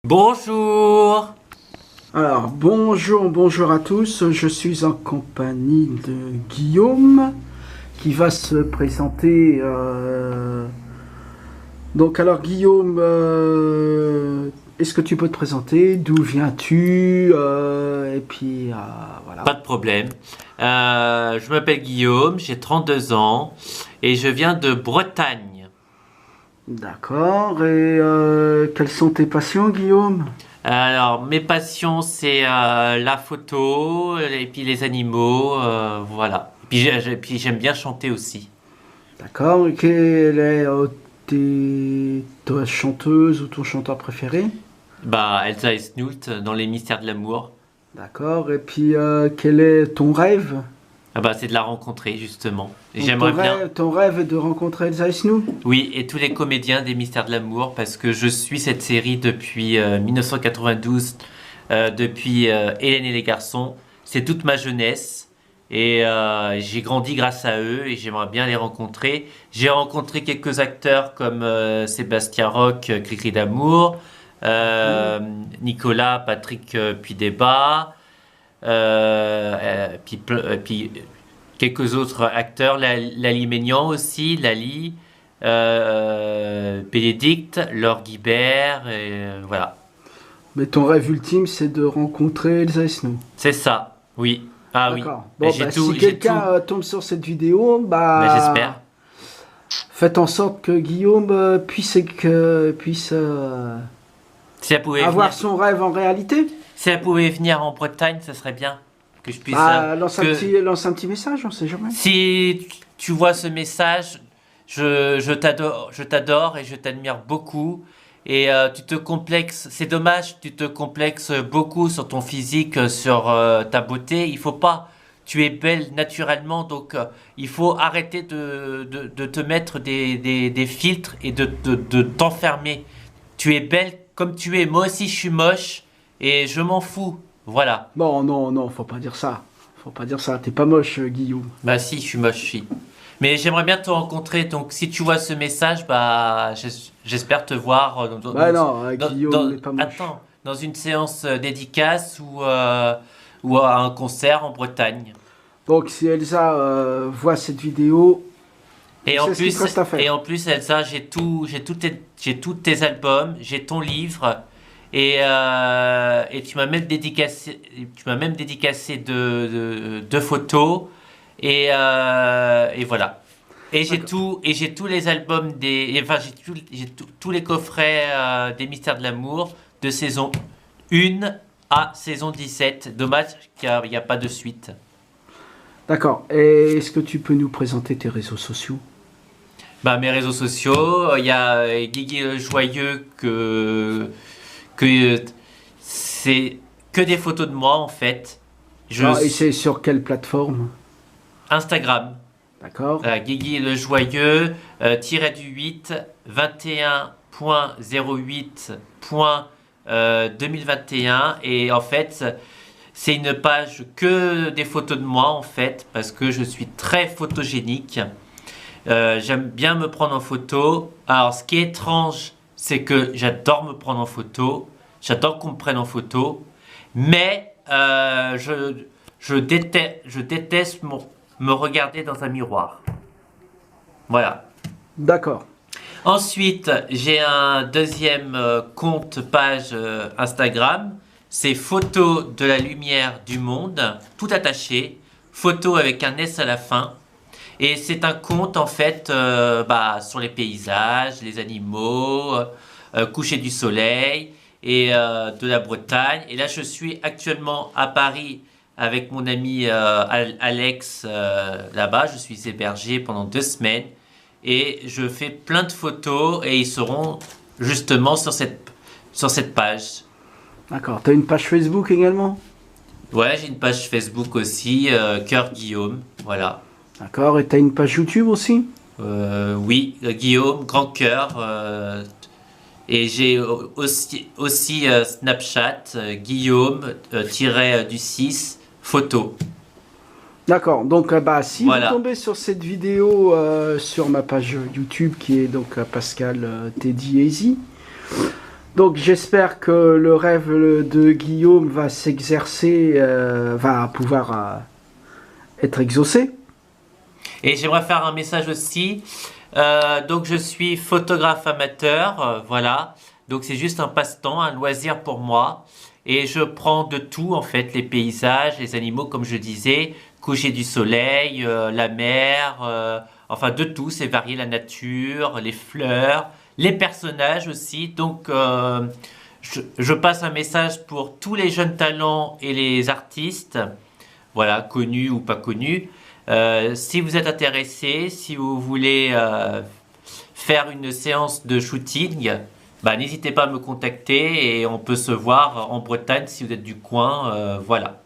Bonjour. Alors, bonjour à tous. Je suis en compagnie de Guillaume qui va se présenter. Donc, alors Guillaume, est-ce que tu peux te présenter? D'où viens-tu? Et puis, voilà. Pas de problème. Je m'appelle Guillaume, j'ai 32 ans et je viens de Bretagne. D'accord. Et quelles sont tes passions, Guillaume? Alors, mes passions, c'est la photo et puis les animaux, voilà. Puis j'aime bien chanter aussi. D'accord. Et quelle est ta chanteuse ou ton chanteur préféré? Bah, Elsa et Snout dans Les Mystères de l'amour. D'accord. Et puis, quel est ton rêve? Ah bah, c'est de la rencontrer justement. Et Donc, j'aimerais bien. ton rêve est de rencontrer Elsa Snow? Oui, et tous les comédiens des Mystères de l'amour, parce que je suis cette série depuis 1992, depuis Hélène et les garçons. C'est toute ma jeunesse. Et j'ai grandi grâce à eux et j'aimerais bien les rencontrer. J'ai rencontré quelques acteurs comme Sébastien Roch, Cricri d'amour, Nicolas, Patrick Puydébat, puis quelques autres acteurs, Lali Ménian aussi, Lali, Bénédicte, Laure Guibert, et voilà. Mais ton rêve ultime, c'est de rencontrer Elsa Snow. C'est ça, oui. Ah oui. D'accord. Ben, Bon, j'ai bah, tout, si j'ai tout. quelqu'un tombe sur cette vidéo, Ben, j'espère. faites en sorte que Guillaume puisse Si elle pouvait avoir venir, son rêve en réalité. si elle pouvait venir en Bretagne, ça serait bien que je puisse. Lance un petit message, on sait jamais. Si tu vois ce message, je t'adore et je t'admire beaucoup. Et tu te complexes, c'est dommage, tu te complexes beaucoup sur ton physique, sur ta beauté. Il faut pas. Tu es belle naturellement, donc il faut arrêter de te mettre des filtres et de t'enfermer. Tu es belle comme tu es. Moi aussi, je suis moche et je m'en fous. Voilà. Non, non, non, faut pas dire ça. Faut pas dire ça. T'es pas moche, Guillaume. Bah si, je suis moche, je suis. Mais j'aimerais bien te rencontrer, donc si tu vois ce message, bah j'espère te voir Bah non, Guillaume n'est pas moche. attends, dans une séance dédicace ou à un concert en Bretagne. Donc si Elsa voit cette vidéo, Et en c'est ce qu'il te plus, reste à faire. Elsa, j'ai tous tes albums, j'ai ton livre, et tu m'as même dédicacé deux photos, et voilà. Et j'ai tous les albums enfin, tous les coffrets des Mystères de l'amour de saison 1 à saison 17. Dommage qu'il n'y a pas de suite. D'accord. Et est-ce que tu peux nous présenter tes réseaux sociaux? Bah, mes réseaux sociaux, il y a Guigui le Joyeux que c'est que des photos de moi en fait. Et c'est sur quelle plateforme? Instagram, D'accord. Guigui le Joyeux, tiré du 8, 21.08.2021 et en fait c'est une page que des photos de moi en fait parce que je suis très photogénique. J'aime bien me prendre en photo. Alors, ce qui est étrange, c'est que j'adore me prendre en photo. J'adore qu'on me prenne en photo. Mais je déteste me regarder dans un miroir. Voilà. D'accord. Ensuite, j'ai un deuxième page Instagram. C'est photo de la lumière du monde, tout attaché. Photo avec un S à la fin. Et c'est un compte en fait sur les paysages, les animaux, coucher du soleil et de la Bretagne. Et là, je suis actuellement à Paris avec mon ami Alex là-bas. Je suis hébergé pendant 2 semaines et je fais plein de photos et ils seront justement sur cette page. D'accord. T'as une page Facebook également? Ouais, j'ai une page Facebook aussi, Cœur Guillaume, voilà. D'accord. Et t'as une page YouTube aussi? Oui, Guillaume, grand cœur. Et j'ai aussi Snapchat, Guillaume, du 6, photo. D'accord. Donc, si Voilà. vous tombez sur cette vidéo sur ma page YouTube qui est donc Pascal Teddy Easy, Donc j'espère que le rêve de Guillaume va s'exercer, va pouvoir être exaucé. Et j'aimerais faire un message aussi. Donc je suis photographe amateur, voilà. Donc c'est juste un passe-temps, un loisir pour moi. Et je prends de tout en fait, les paysages, les animaux, comme je disais, coucher du soleil, la mer, enfin de tout, c'est varié, la nature, les fleurs, les personnages aussi. Donc je passe un message pour tous les jeunes talents et les artistes, voilà, connus ou pas connus. Si vous êtes intéressé, si vous voulez faire une séance de shooting, bah, n'hésitez pas à me contacter et on peut se voir en Bretagne si vous êtes du coin. Voilà.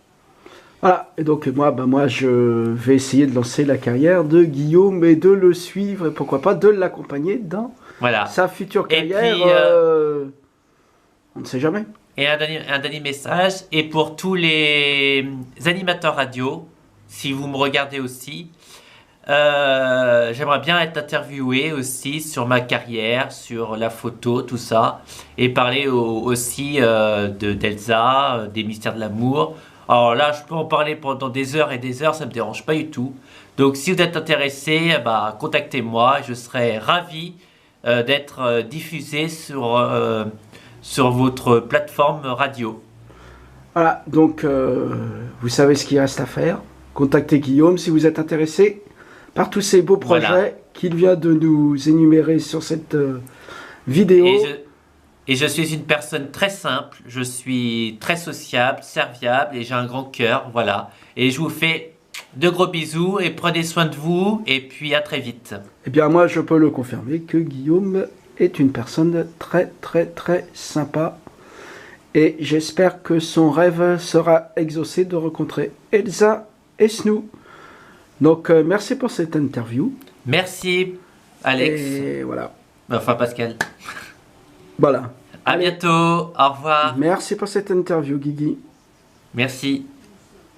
Voilà, et donc moi je vais essayer de lancer la carrière de Guillaume et de le suivre et pourquoi pas de l'accompagner dans Voilà. sa future Et carrière. puis, On ne sait jamais. et un dernier message, et pour tous les animateurs radio, si vous me regardez aussi, j'aimerais bien être interviewé aussi sur ma carrière, sur la photo, tout ça, et parler aussi d'Elsa, des mystères de l'amour. Alors là, je peux en parler pendant des heures et des heures, ça me dérange pas du tout. Donc si vous êtes intéressé, bah, contactez-moi, je serai ravi d'être diffusé sur votre plateforme radio. Voilà, donc vous savez ce qu'il reste à faire. Contactez Guillaume si vous êtes intéressé par tous ces beaux projets Voilà. qu'il vient de nous énumérer sur cette vidéo. Et je suis une personne très simple, je suis très sociable, serviable et j'ai un grand cœur, voilà. Et je vous fais de gros bisous et prenez soin de vous et puis à très vite. Eh bien moi je peux le confirmer que Guillaume est une personne très très très sympa. Et j'espère que son rêve sera exaucé de rencontrer Elsa et Snou. Donc merci pour cette interview. Merci Alex, Et voilà. enfin Pascal. Voilà. À Allez. bientôt, au revoir. Merci pour cette interview, Guigui. Merci.